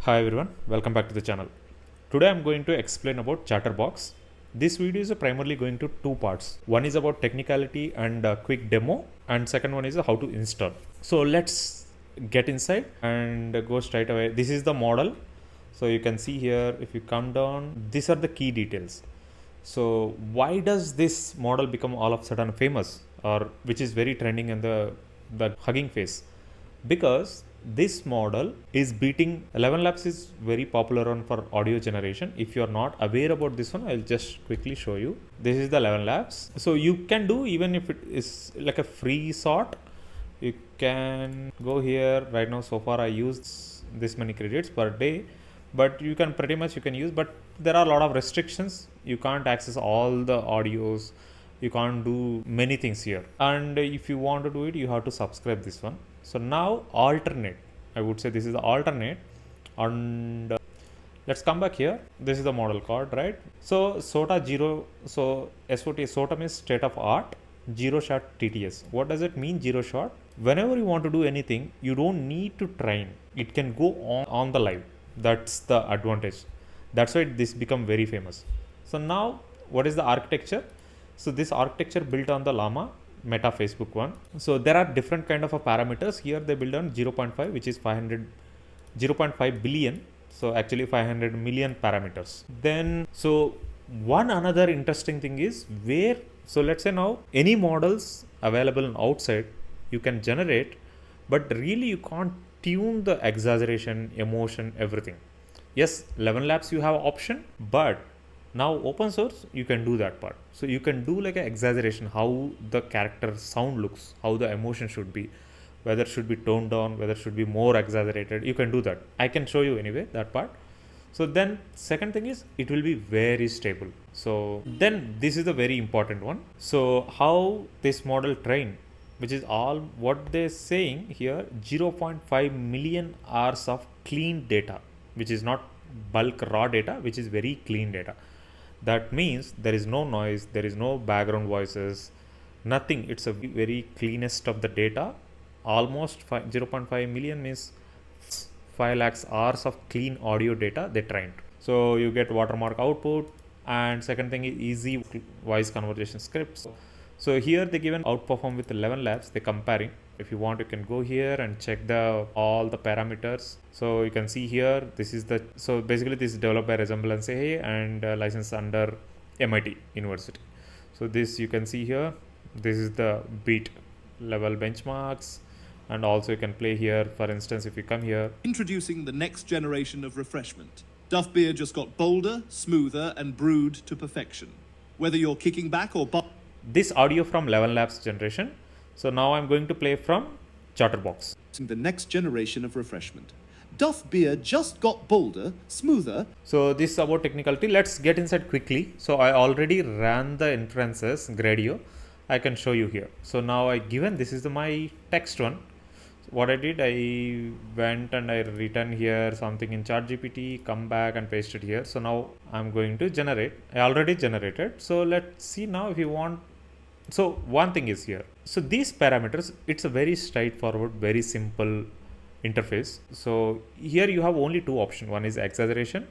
Hi everyone, welcome back to the channel. Today I'm going to explain about Chatterbox. This video is primarily going to two parts. One is about technicality and a quick demo, and second one is how to install. So let's get inside and go straight away. This is the model. So you can see here, if you come down, these are the key details. So why does this model become all of a sudden famous, or which is very trending in the Hugging Face? Because this model is beating 11 Labs is very popular one for audio generation. If you are not aware about this one, I'll just quickly show you. This is the 11 Labs. So you can do, even if it is like a free sort, you can go here. Right now so far I used this many credits per day, but you can pretty much use, but there are a lot of restrictions. You can't access all the audios, you can't do many things here, and if you want to do it, you have to subscribe this one. So now alternate, I would say this is the alternate, and let's come back here. This is the model card, right? So SOTA 0, so SOTA means state of art, 0 shot TTS. What does it mean, 0 shot? Whenever you want to do anything, you don't need to train, it can go on the live. That's the advantage. That's why this become very famous. So now what is the architecture? So this architecture built on the Llama Meta Facebook one. So there are different kind of parameters. Here they build on 0.5, which is 0.5 billion. So actually 500 million parameters. Then so one another interesting thing is where, so let's say now any models available outside you can generate, but really you can't tune the exaggeration, emotion, everything. Yes, 11 Labs you have option, but now open source you can do that part. So you can do like an exaggeration, how the character sound looks, how the emotion should be, whether it should be toned down, whether it should be more exaggerated. You can do that. I can show you anyway that part. So then second thing is it will be very stable. So then this is the very important one. So how this model train, which is all what they're saying here, 0.5 million hours of clean data, which is not bulk raw data, which is very clean data. That means there is no noise, there is no background voices, nothing. It's a very cleanest of the data. Almost 0.5 million means 5 lakhs hours of clean audio data they trained. So you get watermark output, and second thing is easy voice conversation scripts. So here they given outperform with 11 Labs. They comparing. If you want, you can go here and check all the parameters. So you can see here, this is the, so basically this is developed by Resemble.ai and licensed under MIT University. So this you can see here, this is the beat level benchmarks, and also you can play here. For instance, if you come here, introducing the next generation of refreshment. Duff beer just got bolder, smoother, and brewed to perfection. Whether you're kicking back or this audio from 11 Labs generation. So now I'm going to play from Chatterbox. The next generation of refreshment. Duff beer just got bolder, smoother. So this is about technicality. Let's get inside quickly. So I already ran the inferences, Gradio. I can show you here. So now this is my text one. So what I did, I went and I written here something in ChatGPT, come back and paste it here. So now I'm going to generate. I already generated. So let's see now if you want. So one thing is here. So these parameters, it's a very straightforward, very simple interface. So here you have only two options. One is exaggeration,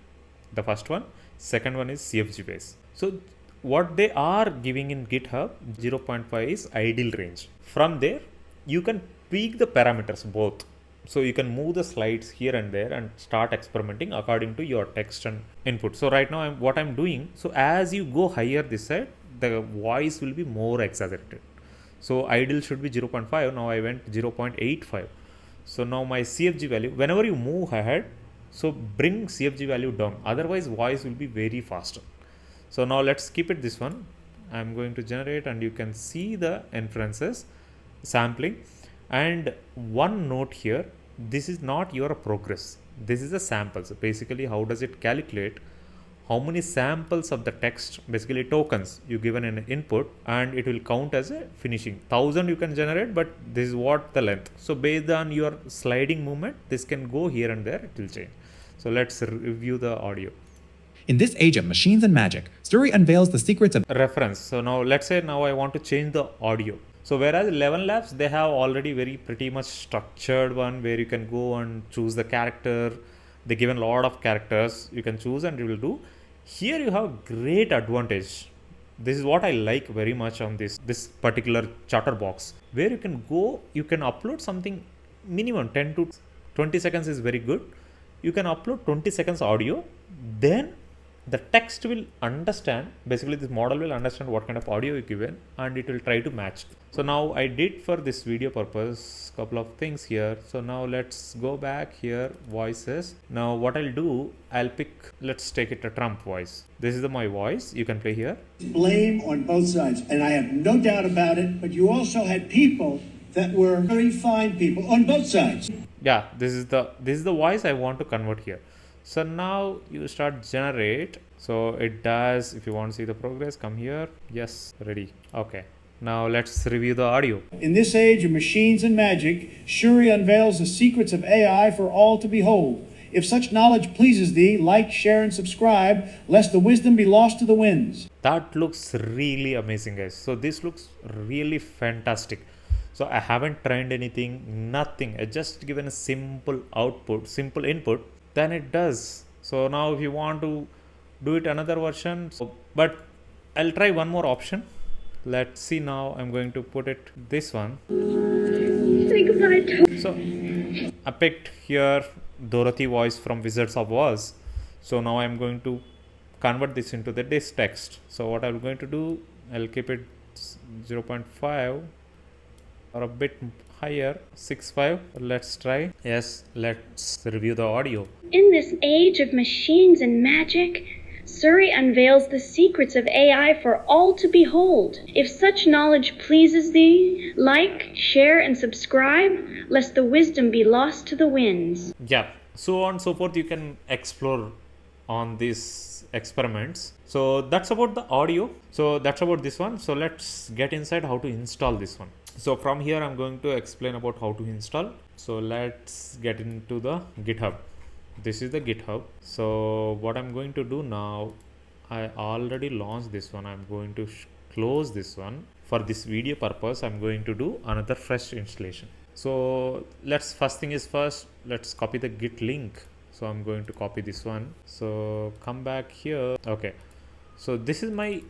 the first one. Second one is CFG base. So what they are giving in GitHub, 0.5 is ideal range. From there, you can tweak the parameters both. So you can move the slides here and there and start experimenting according to your text and input. So right now what I'm doing, so as you go higher this side, the voice will be more exaggerated. So ideal should be 0.5. Now I went 0.85. So now my CFG value, whenever you move ahead, so bring CFG value down. Otherwise voice will be very faster. So now let's keep it this one. I'm going to generate, and you can see the inferences sampling. And one note here, this is not your progress. This is a sample. So basically how does it calculate how many samples of the text, basically tokens you given in input, and it will count as a finishing. 1000 you can generate, but this is what the length. So based on your sliding movement, this can go here and there, it will change. So let's review the audio. In this age of machines and magic, Story unveils the secrets of reference. So now let's say now I want to change the audio. So whereas 11 Labs, they have already pretty much structured one where you can go and choose the character They given a lot of characters. You can choose and you will do. Here you have great advantage. This is what I like very much on this particular Chatterbox, where you can go, you can upload something minimum 10 to 20 seconds is very good. You can upload 20 seconds audio, then the text will understand, basically this model will understand what kind of audio you given and it will try to match. So now I did for this video purpose couple of things here. So now let's go back here, voices. Now what I'll do, I'll pick, let's take it a Trump voice. This is my voice, you can play here. Blame on both sides, and I have no doubt about it, but you also had people that were very fine people on both sides. Yeah, this is the voice I want to convert here. So now you start generate. So it does. If you want to see the progress, come here. Yes, ready. Okay. Now let's review the audio. In this age of machines and magic, Shuri unveils the secrets of AI for all to behold. If such knowledge pleases thee, like, share, and subscribe, lest the wisdom be lost to the winds. That looks really amazing, guys. So this looks really fantastic. So I haven't trained anything, nothing. I just given a simple output, simple input, then it does. So now if you want to do it another version, but I'll try one more option. Let's see. Now I'm going to put it this one. Say goodbye to. So I picked here Dorothy voice from Wizards of Oz. So now I'm going to convert this into this text. So what I'm going to do, I'll keep it 0.5 or a bit higher, 6.5. Let's try. Yes, let's review the audio. In this age of machines and magic, Suri unveils the secrets of AI for all to behold. If such knowledge pleases thee, like, share, and subscribe, lest the wisdom be lost to the winds. Yeah, so on and so forth. You can explore on these experiments. So that's about the audio. So that's about this one. So let's get inside how to install this one. So from here I'm going to explain about how to install. So let's get into the GitHub. This is the GitHub. So what I'm going to do now, I already launched this one. I'm going to close this one. For this video purpose, I'm going to do another fresh installation. So first thing is first, let's copy the Git link. So I'm going to copy this one. So come back here. Okay. So this is my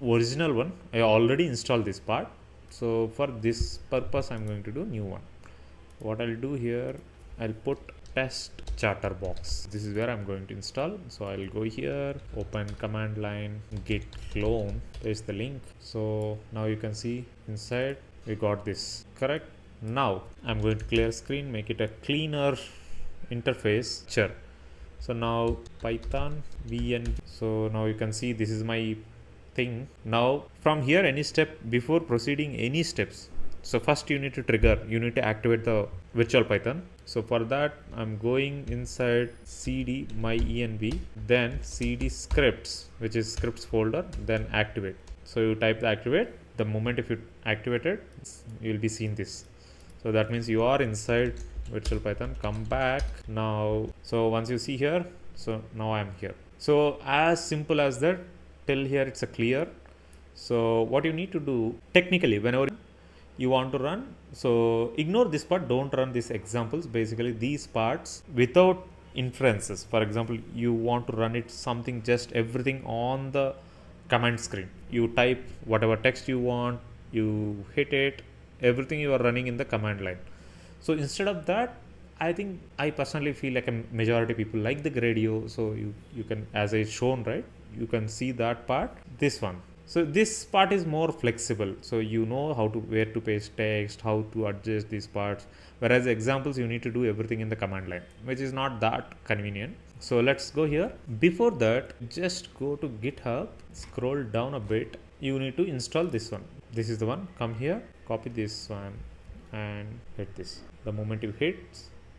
original one. I already installed this part. So for this purpose, I'm going to do new one. What I'll do here, I'll put test Chatterbox. This is where I'm going to install. So I'll go here, open command line, git clone, paste the link. So now you can see inside we got this, correct? Now I'm going to clear screen, make it a cleaner interface. Sure. So now Python vn. So now you can see this is my thing. Now from here, any step before proceeding any steps. So first you need to trigger, you need to activate the virtual Python. So for that I'm going inside cd myenv, then cd scripts, which is scripts folder, then activate. So you type the activate. The moment if you activate it, you will be seeing this. So that means you are inside virtual Python. Come back now. So once you see here, so now I'm here. So as simple as that. Till here it's a clear. So what you need to do technically, whenever you want to run, so ignore this part, don't run these examples. Basically these parts without inferences. For example, you want to run it something, just everything on the command screen. You type whatever text you want, you hit it, everything you are running in the command line. So instead of that, I think I personally feel like a majority people like the Gradio. So you can, as I shown, right, you can see that part, this one. So this part is more flexible. So you know how to, where to paste text, how to adjust these parts. Whereas examples, you need to do everything in the command line, which is not that convenient. So let's go here. Before that, just go to GitHub, scroll down a bit. You need to install this one. This is the one. Come here, copy this one and hit this. The moment you hit,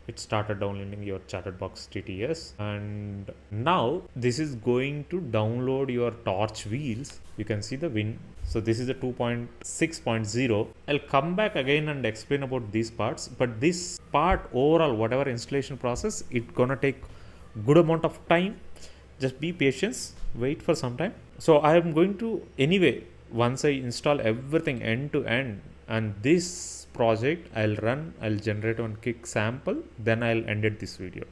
it started downloading your Chatterbox TTS, and now this is going to download your torch wheels. You can see the win. So this is the 2.6.0. I'll come back again and explain about these parts, but this part overall, whatever installation process, it's gonna take good amount of time. Just be patient, wait for some time. So I am going to, anyway, once I install everything end to end, and this project I'll generate one quick sample, then I'll end it this video.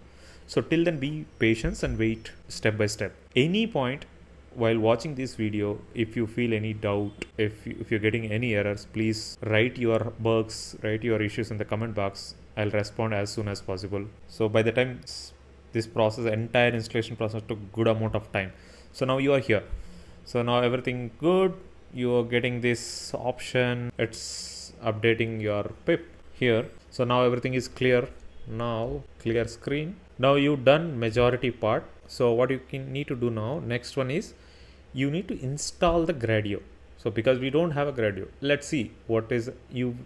So till then, be patient and wait step by step. Any point while watching this video, if you feel any doubt, if you're getting any errors, please write your bugs, write your issues in the comment box. I'll respond as soon as possible. So by the time this process, entire installation process took good amount of time. So now you are here. So now everything good. You are getting this option. It's updating your pip here. So now everything is clear. Now clear screen. Now you've done majority part. So what you need to do now, next one is you need to install the Gradio. So because we don't have a Gradio, let's see what is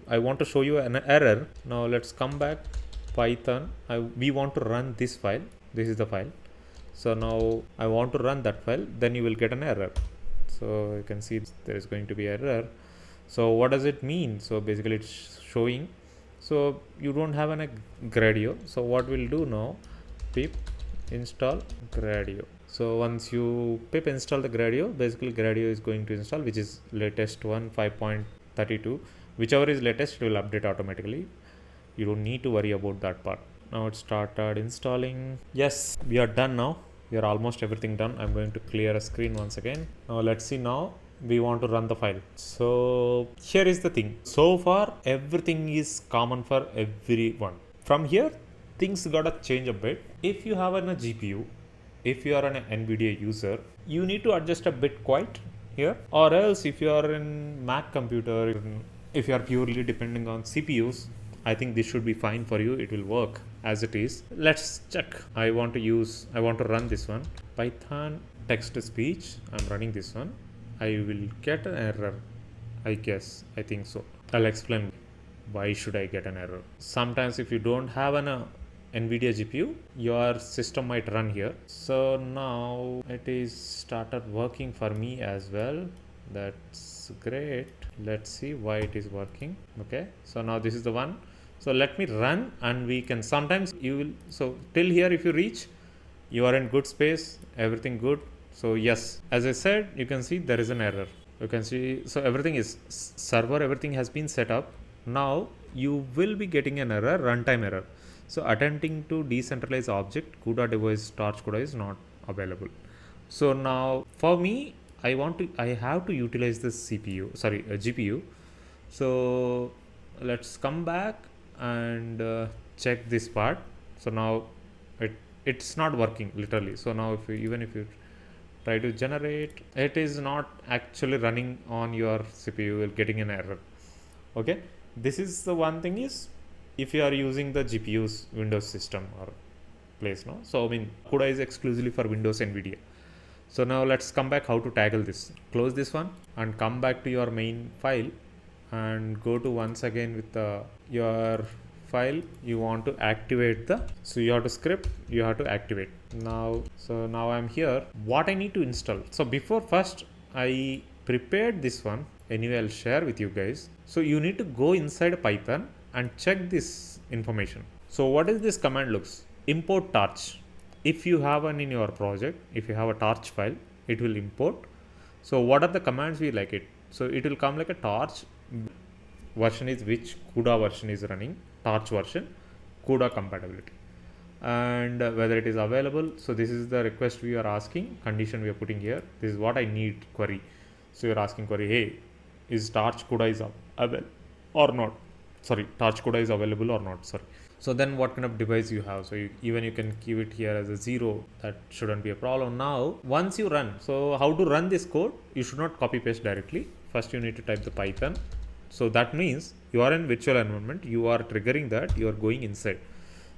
I want to show you an error. Now let's come back Python. We want to run this file. This is the file. So now I want to run that file, then you will get an error. So you can see there is going to be error. So what does it mean? So basically it's showing, so you don't have a Gradio. So what we'll do now, pip install Gradio. So once you pip install the Gradio, basically Gradio is going to install, which is latest one 5.32. Whichever is latest, it will update automatically. You don't need to worry about that part. Now it started installing. Yes, we are done now. We are almost everything done. I'm going to clear a screen once again. Now let's see. Now we want to run the file. So here is the thing. So far everything is common for everyone. From here things gotta change a bit. If you have a GPU, if you are an NVIDIA user, you need to adjust a bit quite here, or else if you are in Mac computer, if you are purely depending on CPUs, I think this should be fine for you. It will work as it is. Let's check. I want to run this one. Python text to speech. I'm running this one. I will get an error. I think so. I'll explain why should I get an error. Sometimes if you don't have an NVIDIA GPU, your system might run here. So now it is started working for me as well. That's great. Let's see why it is working. Okay, so now this is the one. So let me run and we can, sometimes you will, so till here if you reach, you are in good space, everything good. So yes, as I said, you can see there is an error. You can see, so everything is server, everything has been set up. Now you will be getting an error, runtime error. So attempting to decentralize object, CUDA device torch CUDA is not available. So now for me, I have to utilize this GPU. So let's come back and check this part. So now it's not working literally. So now even if you try to generate, it is not actually running on your CPU. You're getting an error. Okay, this is the one thing is if you are using the GPU's Windows system or place. No, so I mean CUDA is exclusively for Windows NVIDIA. So now let's come back how to tackle this. Close this one and come back to your main file and go to once again with your file. You want to activate so you have to script, you have to activate now. So now I'm here. What I need to install. So before first I prepared this one. Anyway, I'll share with you guys. So you need to go inside Python and check this information. So what is this command looks? Import torch. If you have one in your project, if you have a torch file, it will import. So what are the commands we like it? So it will come like a torch version is which CUDA version is running, torch version, CUDA compatibility, and whether it is available. So this is the request we are asking, condition we are putting here. This is what I need query. So you're asking query, hey, is torch CUDA is available or not? Sorry, torch CUDA is available or not? Sorry. So then what kind of device you have? So you can keep it here as a 0. That shouldn't be a problem. Now, once you run, so how to run this code? You should not copy paste directly. First, you need to type the Python. So that means you are in virtual environment. You are triggering that. You are going inside.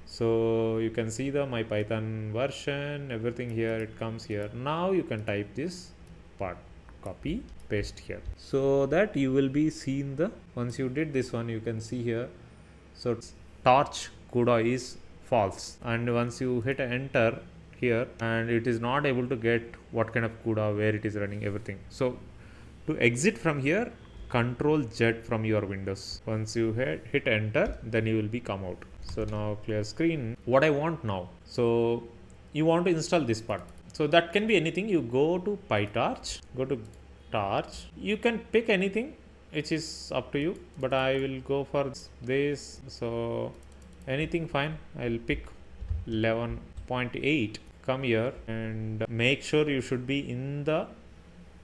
So you can see my Python version, everything here. It comes here. Now you can type this part. Copy, paste here. So that you will be seeing once you did this one, you can see here. So torch CUDA is false, and once you hit enter here, and it is not able to get what kind of CUDA, where it is running, everything. So to exit from here, Control Z from your Windows. Once you hit enter, then you will be come out. So now clear screen. What I want now, so you want to install this part. So that can be anything. You go to PyTorch, go to torch. You can pick anything, which is up to you, but I will go for this. So anything fine. I'll pick 11.1 11.8, come here and make sure you should be in the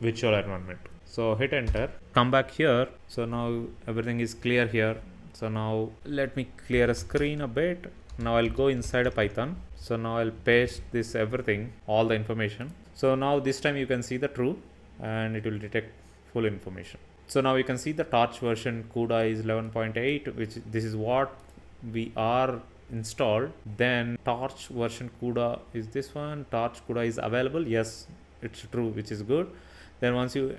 virtual environment. So hit enter, come back here. So now everything is clear here. So now let me clear a screen a bit. Now I'll go inside a Python. So now I'll paste this everything, all the information. So now this time you can see the true and it will detect full information. So now you can see the torch version CUDA is 11.8, which this is what we are installed. Then torch version CUDA is this one. Torch CUDA is available. Yes, it's true, which is good. Then once you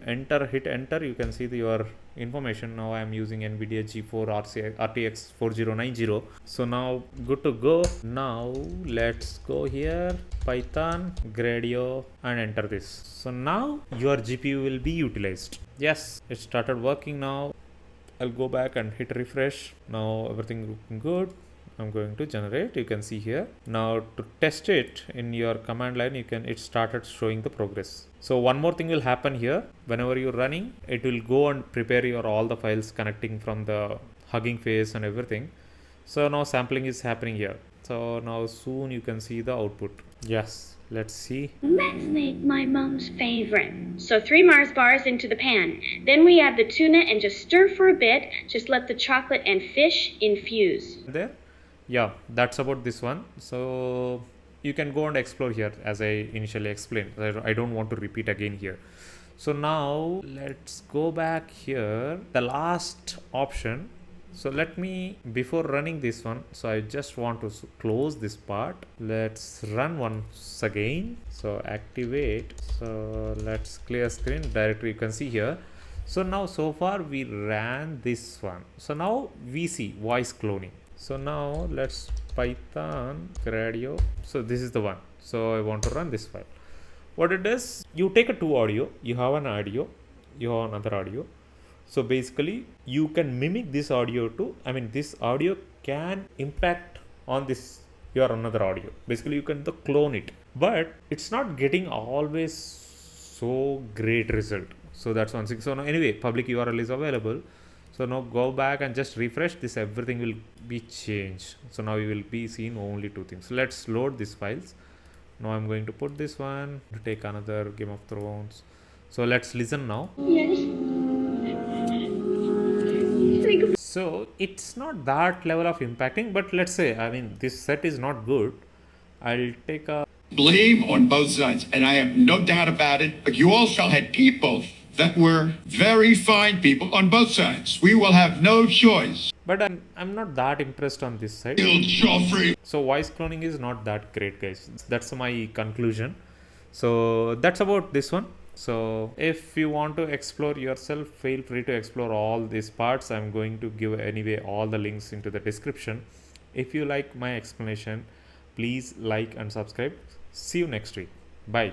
hit enter, you can see your information. Now I am using NVIDIA G4 RTX 4090. So now good to go. Now let's go here, Python, Gradio, and enter this. So now your GPU will be utilized. Yes, it started working now. I'll go back and hit refresh. Now everything looking good. I'm going to generate. You can see here. Now to test it in your command line, it started showing the progress. So one more thing will happen here. Whenever you're running, it will go and prepare your all the files connecting from the Hugging Face and everything. So now sampling is happening here. So now soon you can see the output. Yes, let's see. Let's make my mom's favorite. So 3 Mars bars into the pan. Then we add the tuna and just stir for a bit. Just let the chocolate and fish infuse. There. Yeah, that's about this one. So you can go and explore here as I initially explained. I don't want to repeat again here. So now let's go back here. The last option. So let me, before running this one, so I just want to close this part. Let's run once again. So activate. So let's clear screen directory. You can see here. So now so far we ran this one. So now we see voice cloning. So now let's Python Gradio. So this is the one. So I want to run this file. What it is, you take a 2 audio, you have an audio, you have another audio. So basically you can mimic this audio to, this audio can impact on this your another audio. Basically you can clone it, but it's not getting always so great result. So that's one thing. So now anyway, public URL is available. So now go back and just refresh this, everything will be changed. So now you will be seeing only 2 things. So let's load these files. Now I'm going to put this one to take another Game of Thrones. So let's listen now. Yes. So it's not that level of impacting, but let's say, this set is not good. I'll take a blame on both sides, and I have no doubt about it, but you also had people that were very fine people on both sides. We will have no choice. But I'm not that impressed on this side. So voice cloning is not that great, guys. That's my conclusion. So that's about this one. So if you want to explore yourself, feel free to explore all these parts. I'm going to give anyway all the links into the description. If you like my explanation, please like and subscribe. See you next week. Bye.